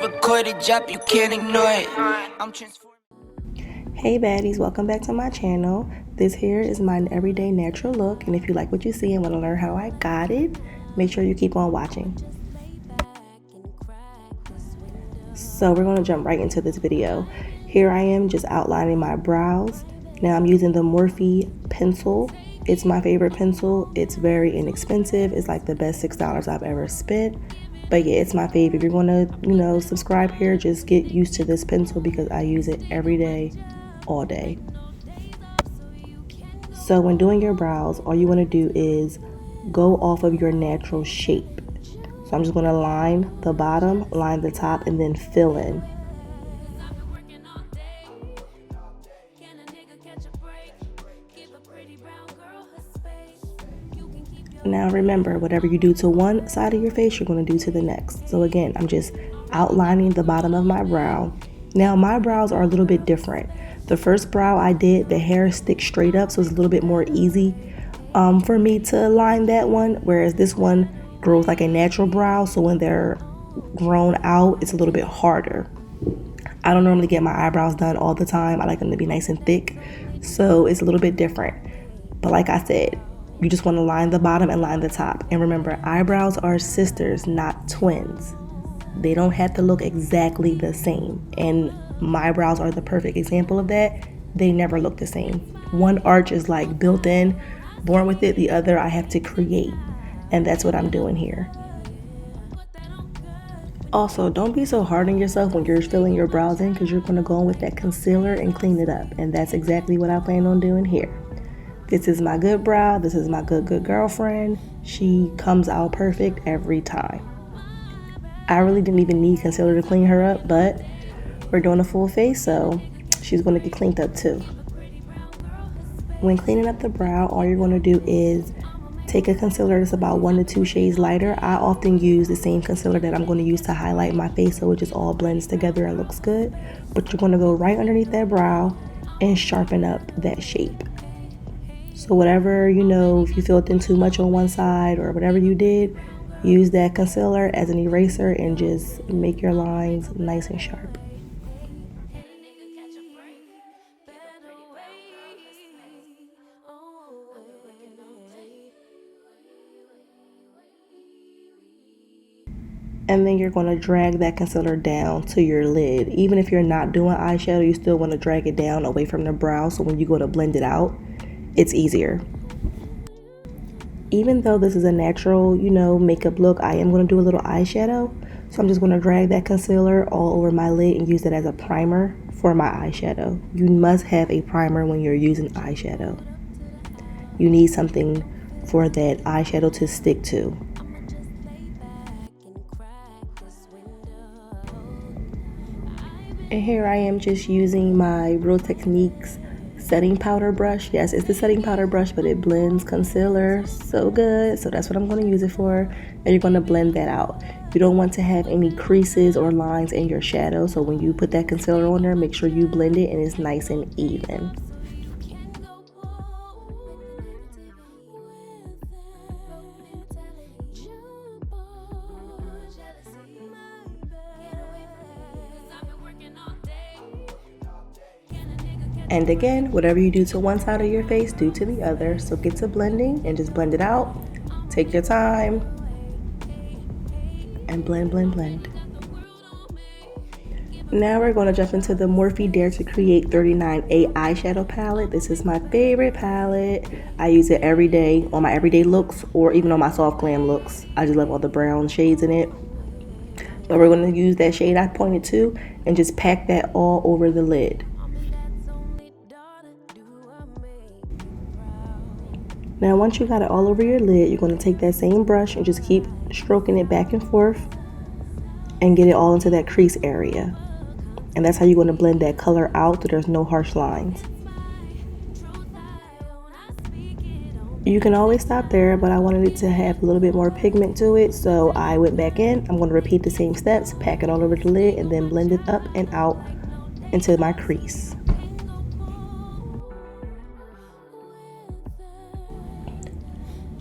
recorded job, you can't ignore it. I'm transforming. Hey baddies, welcome back to my channel. This here is my everyday natural look, and if you like what you see and want to learn how I got it, make sure you keep on watching. So we're going to jump right into this video. Here I am just outlining my brows. Now I'm using the Morphe pencil. It's my favorite pencil. It's very inexpensive. It's like the best $6 I've ever spent. But yeah, it's my favorite. If you're going to, subscribe here, just get used to this pencil because I use it every day, all day. So when doing your brows, all you want to do is go off of your natural shape. So I'm just going to line the bottom, line the top, and then fill in. Now remember, whatever you do to one side of your face, you're going to do to the next. So again, I'm just outlining the bottom of my brow. Now my brows are a little bit different. The first brow I did, the hair sticks straight up, so it's a little bit more easy for me to line that one, whereas this one grows like a natural brow, so when they're grown out, it's a little bit harder. I don't normally get my eyebrows done all the time. I like them to be nice and thick, so it's a little bit different. But like I said, you just want to line the bottom and line the top. And remember, eyebrows are sisters, not twins. They don't have to look exactly the same. And my brows are the perfect example of that. They never look the same. One arch is like built in, born with it. The other I have to create. And that's what I'm doing here. Also, don't be so hard on yourself when you're filling your brows in, because you're going to go in with that concealer and clean it up. And that's exactly what I plan on doing here. This is my good brow. This is my good girlfriend. She comes out perfect every time. I really didn't even need concealer to clean her up, but we're doing a full face, so she's going to get cleaned up too. When cleaning up the brow, all you're going to do is take a concealer that's about 1 to 2 shades lighter. I often use the same concealer that I'm going to use to highlight my face, so it just all blends together and looks good. But you're going to go right underneath that brow and sharpen up that shape. So whatever, if you filled in too much on one side or whatever you did, use that concealer as an eraser and just make your lines nice and sharp. And then you're going to drag that concealer down to your lid. Even if you're not doing eyeshadow, you still want to drag it down away from the brow, so when you go to blend it out, it's easier. Even though this is a natural, makeup look, I am going to do a little eyeshadow. So I'm just going to drag that concealer all over my lid and use it as a primer for my eyeshadow. You must have a primer when you're using eyeshadow. You need something for that eyeshadow to stick to. And here I am just using my Real Techniques setting powder brush. Yes, it's the setting powder brush, but it blends concealer so good. So that's what I'm going to use it for. And you're going to blend that out. You don't want to have any creases or lines in your shadow. So when you put that concealer on there, make sure you blend it and it's nice and even. And again, whatever you do to one side of your face, do to the other. So get to blending and just blend it out. Take your time and blend. Now we're going to jump into the Morphe Dare to Create 39A eyeshadow palette. This is my favorite palette. I use it every day on my everyday looks or even on my soft glam looks. I just love all the brown shades in it. But we're going to use that shade I pointed to and just pack that all over the lid. Now once you got it all over your lid, you're going to take that same brush and just keep stroking it back and forth and get it all into that crease area. And that's how you're going to blend that color out so there's no harsh lines. You can always stop there, but I wanted it to have a little bit more pigment to it, so I went back in. I'm going to repeat the same steps, pack it all over the lid, and then blend it up and out into my crease.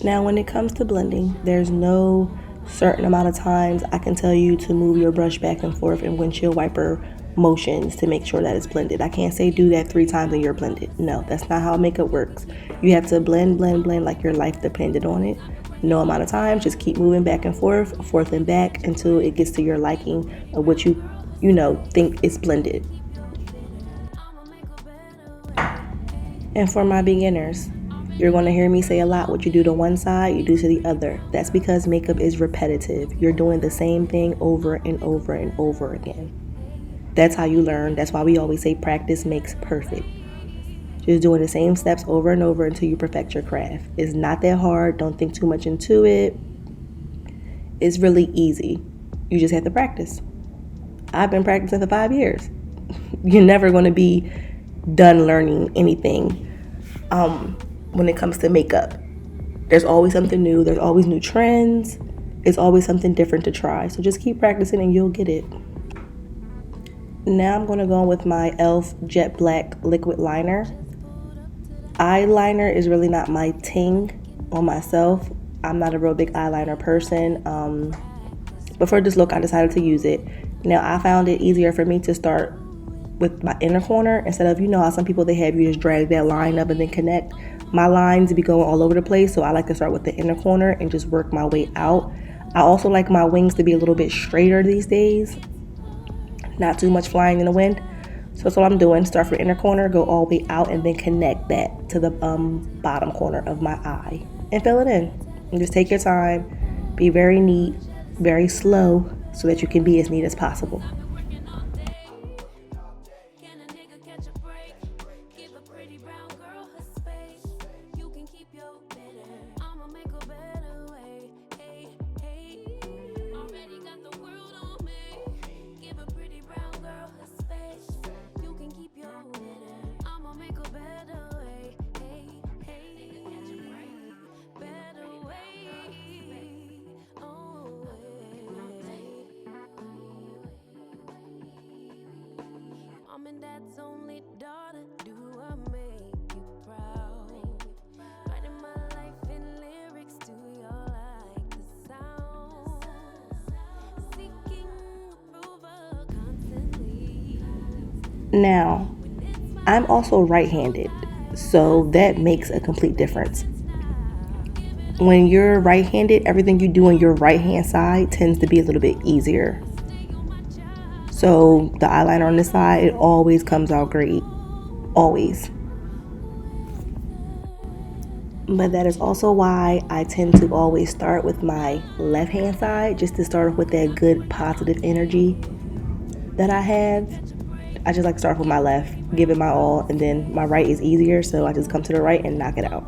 Now when it comes to blending, there's no certain amount of times, I can tell you to move your brush back and forth in windshield wiper motions to make sure that it's blended. I can't say do that 3 times and you're blended. No, that's not how makeup works. You have to blend like your life depended on it. No amount of time, just keep moving back and forth and back until it gets to your liking of what you think is blended. And for my beginners, you're going to hear me say a lot, what you do to one side, you do to the other. That's because makeup is repetitive. You're doing the same thing over and over and over again. That's how you learn. That's why we always say practice makes perfect. Just doing the same steps over and over until you perfect your craft. It's not that hard. Don't think too much into it. It's really easy. You just have to practice. I've been practicing for 5 years. You're never going to be done learning anything when it comes to makeup. There's always something new. There's always new trends. It's always something different to try. So just keep practicing and you'll get it. Now I'm going to go with my e.l.f. Jet Black Liquid Liner. Eyeliner is really not my thing on myself. I'm not a real big eyeliner person. But for this look, I decided to use it. Now, I found it easier for me to start with my inner corner instead of, how some people they have you just drag that line up and then connect. My lines be going all over the place, so I like to start with the inner corner and just work my way out. I also like my wings to be a little bit straighter these days, not too much flying in the wind. So that's what I'm doing. Start from the inner corner, go all the way out, and then connect that to the bottom corner of my eye and fill it in. And just take your time, be very neat, very slow, so that you can be as neat as possible. And dad's only daughter, do I make you proud? Writing my life in lyrics, do you like the sound? Seeking approval constantly. Now, I'm also right-handed, so that makes a complete difference. When you're right-handed, everything you do on your right-hand side tends to be a little bit easier. So the eyeliner on this side, it always comes out great. Always. But that is also why I tend to always start with my left hand side, just to start off with that good positive energy that I have. I just like to start with my left, give it my all, and then my right is easier, so I just come to the right and knock it out.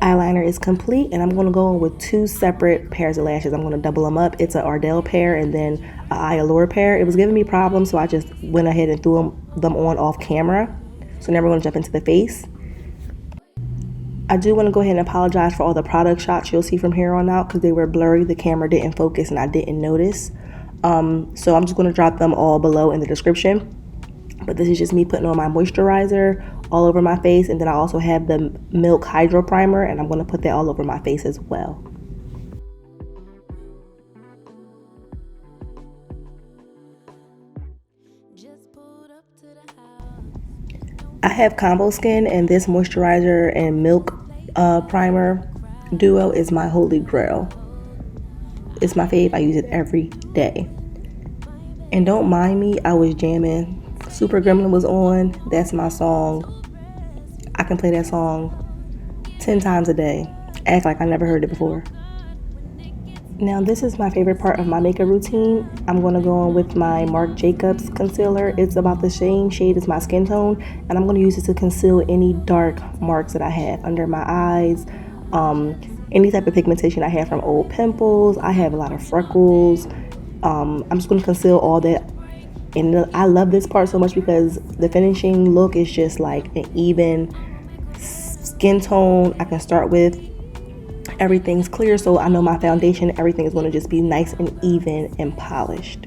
Eyeliner is complete, and I'm going to go in with 2 separate pairs of lashes. I'm going to double them up. It's an Ardelle pair and then an Eylure pair. It was giving me problems, so I just went ahead and threw them on off camera. So now we're going to jump into the face. I do want to go ahead and apologize for all the product shots you'll see from here on out because they were blurry. The camera didn't focus and I didn't notice. So I'm just going to drop them all below in the description. But this is just me putting on my moisturizer all over my face, and then I also have the Milk Hydro Primer, and I'm going to put that all over my face as well. I have combo skin, and this moisturizer and milk primer duo is my holy grail. It's my fave. I use it every day. And don't mind me, I was jamming. Super Gremlin was on. That's my song. I can play that song 10 times a day. Act like I never heard it before. Now this is my favorite part of my makeup routine. I'm going to go on with my Marc Jacobs concealer. It's about the same shade as my skin tone, and I'm going to use it to conceal any dark marks that I have under my eyes, any type of pigmentation I have from old pimples. I have a lot of freckles. I'm just going to conceal all that. And I love this part so much because the finishing look is just like an even skin tone I can start with. everything's clear, so I know my foundation, everything is going to just be nice and even and polished.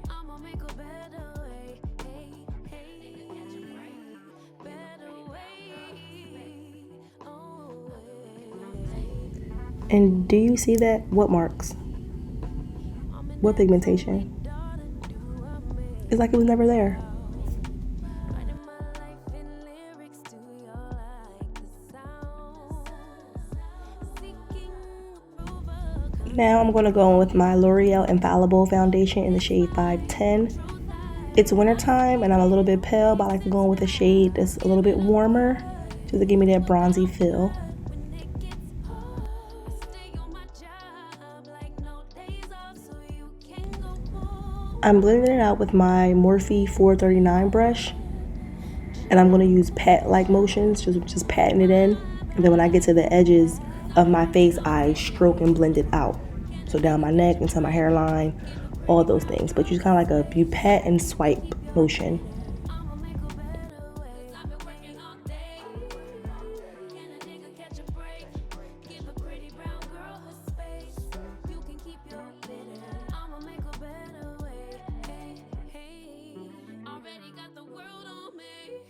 I'ma make a better way. Better way. Oh, And do you see that? What marks? What pigmentation? It's like it was never there. writing my life in lyrics. Do you like the sound? Seeking approval. Now I'm going to go in with my Loreal Infallible foundation in the shade 510. It's wintertime and I'm a little bit pale, but I like to go in with a shade that's a little bit warmer just to give me that bronzy feel. Stay on my job like no days off, so you can go pull. I'm blending it out with my Morphe 439 brush, and I'm going to use pat-like motions, just patting it in. And then when I get to the edges of my face, I stroke and blend it out. So down my neck, into my hairline, all those things. But you kind of like you pat and swipe motion. I'ma make a better way. I've been working all day. Can a nigga catch a break? Give a pretty brown girl her space. You can keep your bitter. I'ma make a better way. Hey, already got the world on me.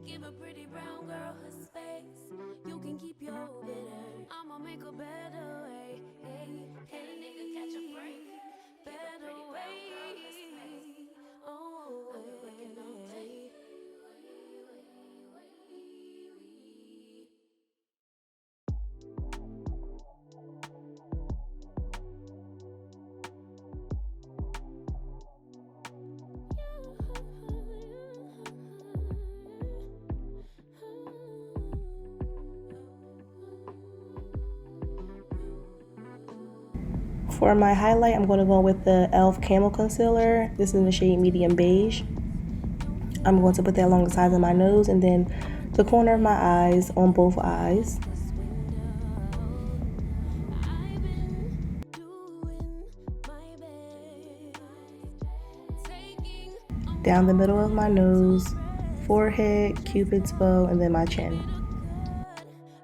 Give a pretty brown girl her space. You can keep your bitter. I'ma make a better way. Can a nigga catch a break? Better way. Oh, way. For my highlight, I'm going to go with the e.l.f. Camo Concealer. This is in the shade Medium Beige. I'm going to put that along the sides of my nose and then the corner of my eyes on both eyes. I've been doing my best, taking Down the middle of my nose, forehead, cupid's bow, and then my chin.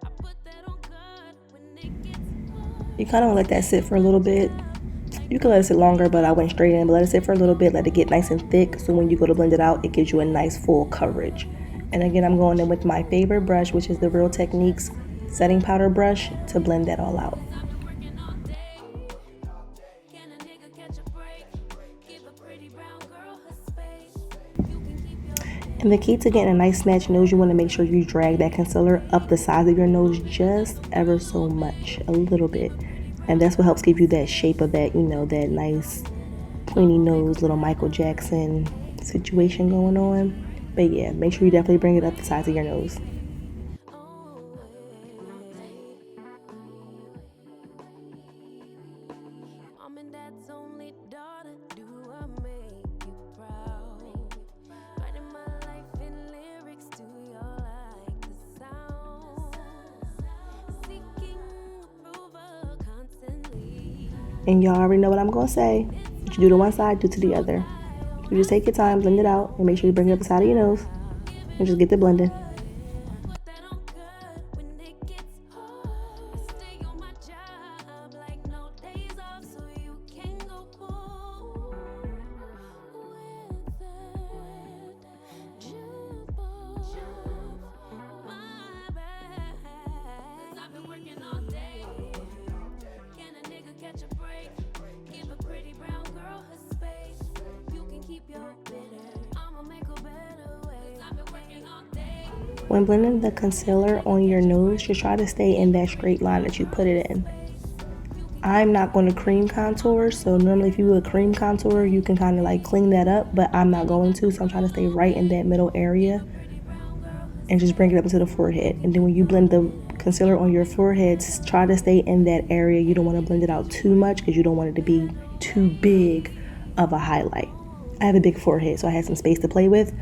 I put that on God when it gets hard. You kind of want to let that sit for a little bit. You can let it sit longer, but I went straight in. But let it sit for a little bit, let it get nice and thick, so when you go to blend it out, it gives you a nice full coverage. And again, I'm going in with my favorite brush, which is the Real Techniques setting powder brush, to blend that all out. I've been working all day. Can a nigga catch a break? Give a pretty brown girl her space. You can keep your And the key to getting a nice snatched nose, you want to make sure you drag that concealer up the sides of your nose just ever so much, a little bit. And that's what helps give you that shape of that, that nice pointy nose, little Michael Jackson situation going on. But yeah, make sure you definitely bring it up the sides of your nose. Mom and dad's only daughter. Do I make you proud? Writing my life in lyrics. Do you like the sound? Seeking approval constantly. And y'all already know what I'm going to say. What you do to one side, do to the other. You just take your time, blend it out, and make sure you bring it up the side of your nose. And just get the blending. Put that on God when it gets hard. Stay on my job like no days off, so you can go pull with that jump my bag. 'Cause I've been working all day. Can a nigga catch a break? Give a pretty brown girl her space. You can keep your bitter. I'ma make a better way. 'Cause I've been working all day. When blending the concealer on your nose, just try to stay in that straight line that you put it in. I'm not going to cream contour, so normally if you would cream contour, you can kind of like clean that up, but I'm not going to, so I'm trying to stay right in that middle area and just bring it up into the forehead. And then when you blend the concealer on your forehead, try to stay in that area. You don't want to blend it out too much because you don't want it to be too big of a highlight. I have a big forehead, so I had some space to play with,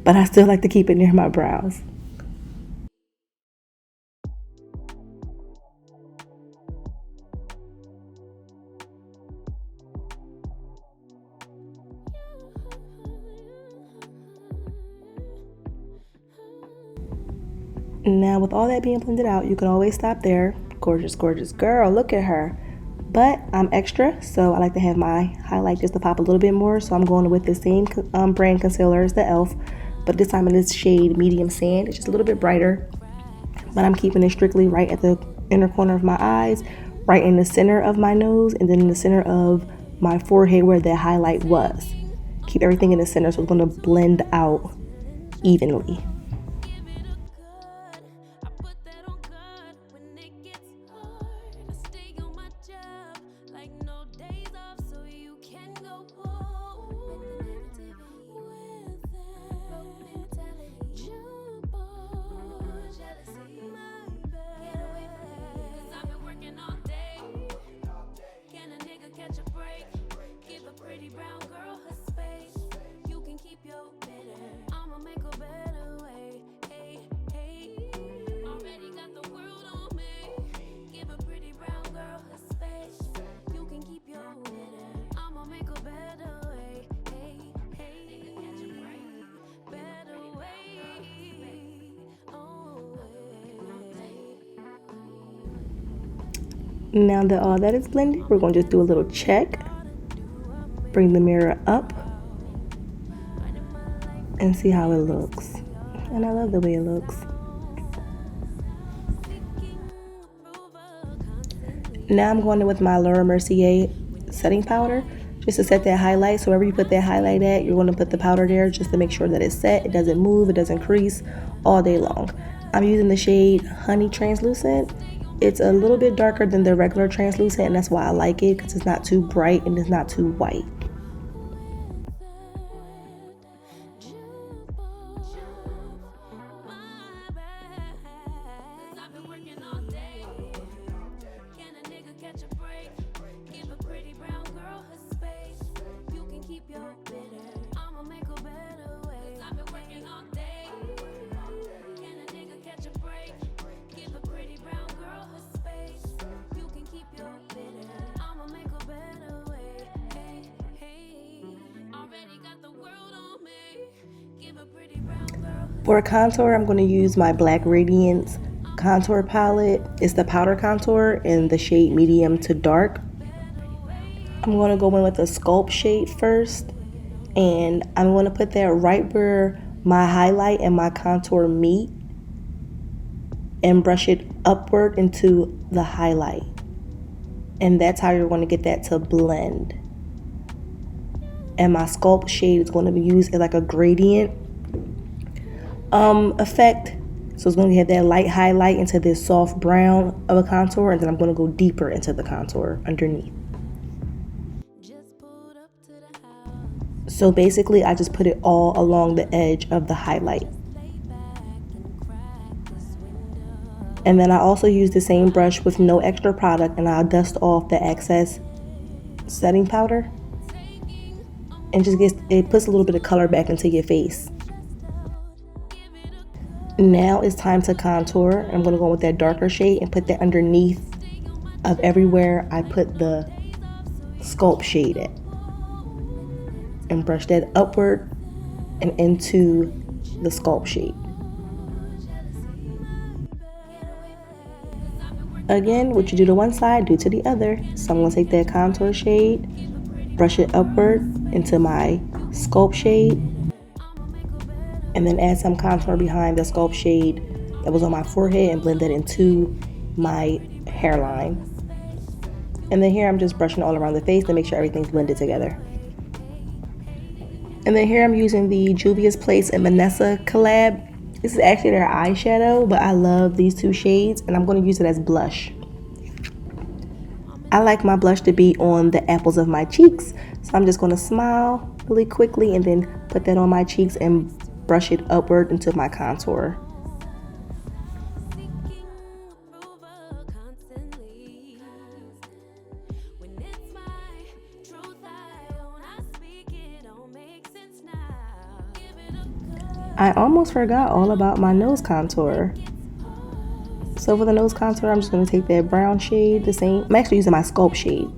but I still like to keep it near my brows. Now with all that being blended out, you can always stop there, Gorgeous, gorgeous girl. Look at her. But I'm extra, so I like to have my highlight just to pop a little bit more. So I'm going with the same brand concealer as the e.l.f. But this time in this shade Medium Sand. It's just a little bit brighter. But I'm keeping it strictly right at the inner corner of my eyes, right in the center of my nose, and then in the center of my forehead where the highlight was. Keep everything in the center so it's going to blend out evenly. Now that all that is blended, we're going to just do a little check. Bring the mirror up and see how it looks. And I love the way it looks. Now I'm going in with my Laura Mercier setting powder just to set that highlight. So wherever you put that highlight at, you're going to put the powder there just to make sure that it's set. It doesn't move, it doesn't crease all day long. I'm using the shade Honey Translucent. It's a little bit darker than the regular translucent, and that's why I like it, because it's not too bright and it's not too white. For contour, I'm going to use my Black Radiance contour palette. It's the powder contour in the shade medium to dark. I'm going to go in with the Sculpt shade first, and I'm going to put that right where my highlight and my contour meet and brush it upward into the highlight. And that's how you're going to get that to blend. And my Sculpt shade is going to be used as like a gradient effect. So it's going to get that light highlight into this soft brown of a contour, and then I'm going to go deeper into the contour underneath. So basically I just put it all along the edge of the highlight. And then I also use the same brush with no extra product, and I'll dust off the excess setting powder, and just it puts a little bit of color back into your face. Now it's time to contour. I'm going to go with that darker shade and put that underneath of everywhere I put the Sculpt shade at, and brush that upward and into the Sculpt shade. Again, what you do to one side, do to the other. So I'm going to take that contour shade, brush it upward into my Sculpt shade, and then add some contour behind the Sculpt shade that was on my forehead and blend that into my hairline. And then here I'm just brushing all around the face to make sure everything's blended together. And then here I'm using the Juvia's Place and Vanessa collab. This is actually their eyeshadow, but I love these two shades, and I'm going to use it as blush. I like my blush to be on the apples of my cheeks, so I'm just going to smile really quickly and then put that on my cheeks and brush it upward into my contour. I almost forgot all about my nose contour. So for the nose contour, I'm just going to take that brown shade, the same. I'm actually using my Sculpt shade.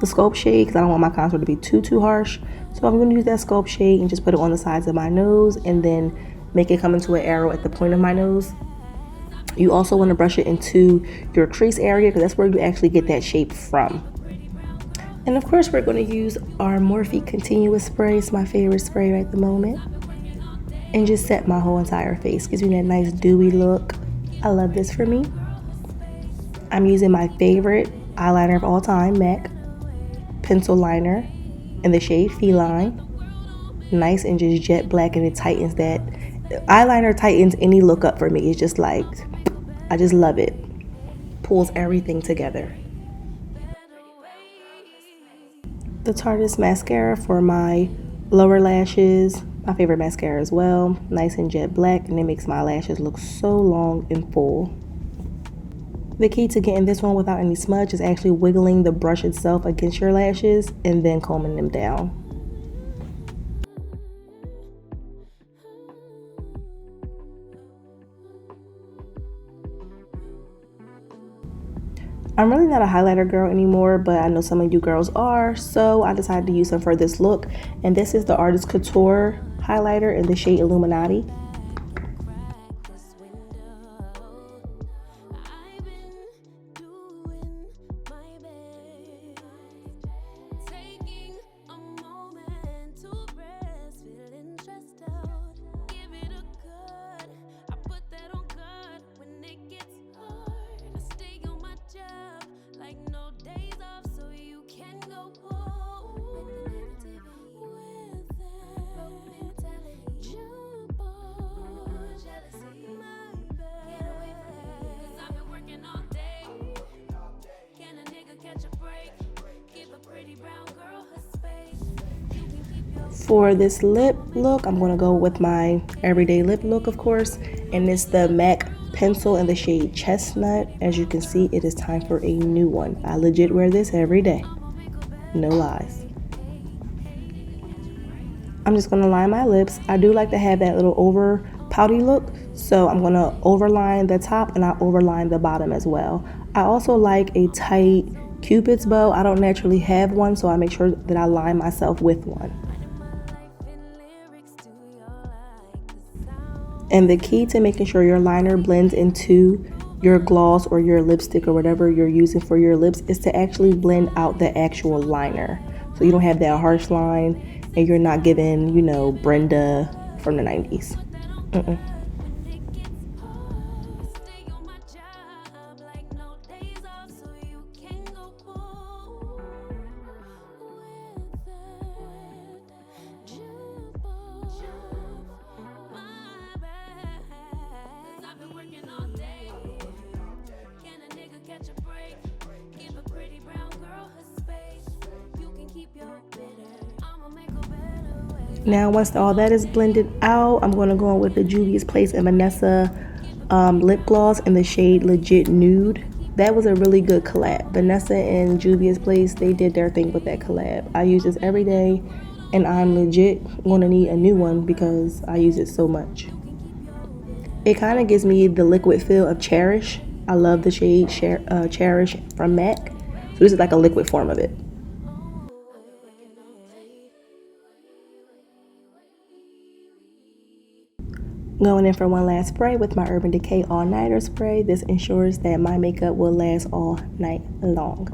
The Sculpt shade, because I don't want my contour to be too harsh. So I'm going to use that Sculpt shade and just put it on the sides of my nose, and then make it come into an arrow at the point of my nose. You also want to brush it into your crease area because that's where you actually get that shape from. And of course, we're going to use our Morphe Continuous Spray. It's my favorite spray right at the moment. And just set my whole entire face. Gives me that nice dewy look. I love this for me. I'm using my favorite eyeliner of all time, MAC pencil liner in the shade Feline. Nice and just jet black, and it tightens that. Eyeliner tightens any look up for me. It's just like, I just love it. Pulls everything together. The Tarteist Mascara for my lower lashes. My favorite mascara as well. Nice and jet black, and it makes my lashes look so long and full. The key to getting this one without any smudge is actually wiggling the brush itself against your lashes and then combing them down. I'm really not a highlighter girl anymore, but I know some of you girls are, so I decided to use some for this look. And this is the Artist Couture highlighter in the shade Illuminati. For this lip look, I'm going to go with my everyday lip look, of course, and it's the MAC pencil in the shade Chestnut. As you can see, it is time for a new one. I legit wear this every day. No lies. I'm just going to line my lips. I do like to have that little over pouty look, so I'm going to overline the top and I overline the bottom as well. I also like a tight Cupid's bow. I don't naturally have one, so I make sure that I line myself with one. And the key to making sure your liner blends into your gloss or your lipstick or whatever you're using for your lips is to actually blend out the actual liner. So you don't have that harsh line and you're not giving, you know, Brenda from the 90s. Now once all that is blended out, I'm going to go on with the Juvia's Place and Vanessa lip gloss in the shade Legit Nude. That was a really good collab. Vanessa and Juvia's Place, they did their thing with that collab. I use this every day and I'm legit going to need a new one because I use it so much. It kind of gives me the liquid feel of Cherish. I love the shade Cherish from MAC. So this is like a liquid form of it. Going in for one last spray with my Urban Decay All Nighter spray. This ensures that my makeup will last all night long.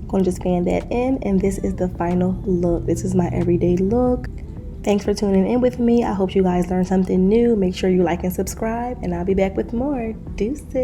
I'm going to just fan that in, and this is the final look. This is my everyday look. Thanks for tuning in with me. I hope you guys learned something new. Make sure you like and subscribe, and I'll be back with more. Deuces.